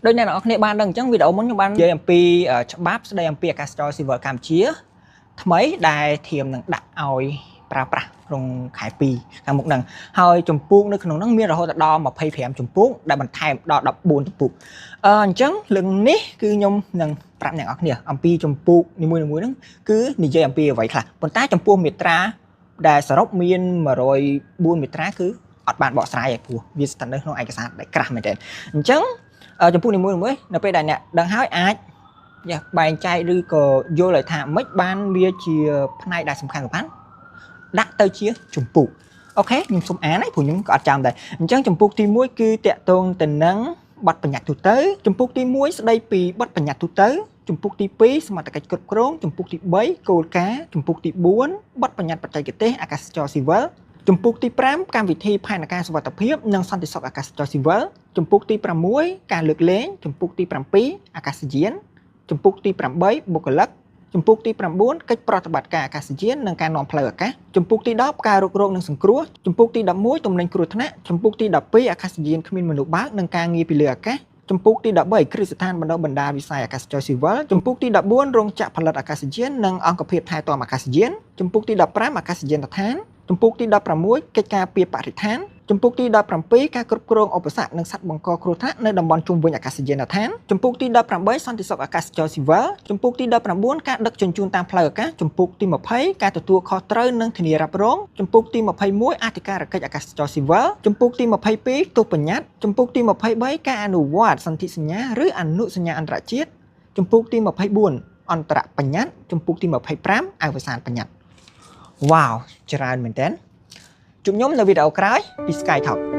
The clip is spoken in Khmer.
đôi này nóគ្នាបានដឹងអញ្ចឹងវីដេអូមុនខ្ញុំបាននិយាយអំពីច្បាប់ស្ដីអំពីអាកាសចរស៊ីវិលកម្ពុជាថ្មីដែលធៀមនឹងដាក់ឲ្យប្រើប្រាស់ក្នុងខែ2ខាងមុខហ្នឹងហើយចម្ពោះនៅក្នុងហ្នឹងមានរហូតដល់25ចម្ពោះដែលបន្ថែមដល់14ចម្ពោះអញ្ចឹងរឿងនេះគឺខ្ញុំនឹងប្រាប់អ្នកនរគ្នាអំពីចម្ពោះនីមួយៗហ្នឹងគឺនិយាយអំពីអ្វីខ្លះប៉ុន្តែចំពោះមាត្រាដែលសរុបមាន104មាត្រាគឺអត់បានបកស្រាយឯព្រោះវាស្ថិតនៅក្នុងឯកសារដែលក្រាស់មែនទែនអញ្ចឹងចំពោះនីមួយៗនៅពេលដែលអ្នកដឹងហើយអាចបែងចែកឬក៏យល់ឲ្យថាមិនបានវាជាផ្នែកដែលសំខាន់ដាក់ទៅជាចម្ពោះអូខេខ្ញុំសូមអានហើយព្រោះខ្ញុំក៏អត់ចាំដែរអញ្ចឹងចម្ពោះទី1គឺតាក់ទងទៅនឹងបទបញ្ញត្តិទូទៅចម្ពោះទី1ស្ដីពីបទបញ្ញត្តិទូទៅចម្ពោះទី2សមត្ថកិច្ចគ្រប់គ្រងចម្ពោះទី3គោលការណ៍ចម្ពោះទី4បទបញ្ញត្តិបច្ចេកទេសអាកាសចរស៊ីវិលចម្ពោះទី5កម្មវិធីផែនការសុវត្ថិភាពនិងសន្តិសុខអាកាសចរស៊ីវិលចម្ពោះទី6ការលើកលែងចម្ពោះទី7អាកាសយានចម្ពោះទី8បុគ្គលិកចម្ពោះទី9កិច្ចប្រតិបត្តិការអាកាសយាននិងការនាំផ្លូវអាកាសចម្ពោះទី10ការរុករកនិងសង្គ្រោះចម្ពោះទី11ទំនិញគ្រោះថ្នាក់ចម្ពោះទី12អាកាសយានគ្មានមនុស្សបើកនិងការងារពីលើអាកាសចម្ពោះទី13គ្រឹះស្ថានបណ្ដុះបណ្ដាលវិស័យអាកាសចរស៊ីវិលចម្ពោះទី14រោងចក្រផលិតអាកាសយាននិងអង្គភាពថែទាំអាកាសយានចម្ពោះទី15អាកាសយានដ្ឋានចម្ពោះទី16កិច្ចការពារបរិស្ថានចម្ពោះទី17ការគ្រប់គ្រងឧបសគ្គនិងសត្វបង្កគ្រោះថ្នាក់នៅតំបន់ជុំវិញអាកាសយានដ្ឋានចម្ពោះទី18សន្តិសុខអាកាសចរស៊ីវិលចម្ពោះទី19ការដឹកជញ្ជូនតាមផ្លូវអាកាសចម្ពោះទី20ការទទួលខុសត្រូវនិងធានារ៉ាប់រងចម្ពោះទី21អធិការកិច្ចអាកាសចរស៊ីវិលចម្ពោះទី22ទោសបញ្ញត្តិចម្ពោះទី23ការអនុវត្តសន្ធិសញ្ញាឬអនុសញ្ញាអន្តរជាតិចម្ពោះទី24អន្តរបញ្ញត្តិចម្ពោះទី25អវសានបញ្ញត្តិវ៉ាវច្រើនមែនតើជួបខ្ញុំនៅវីដេអូក្រោយពី Sky Talk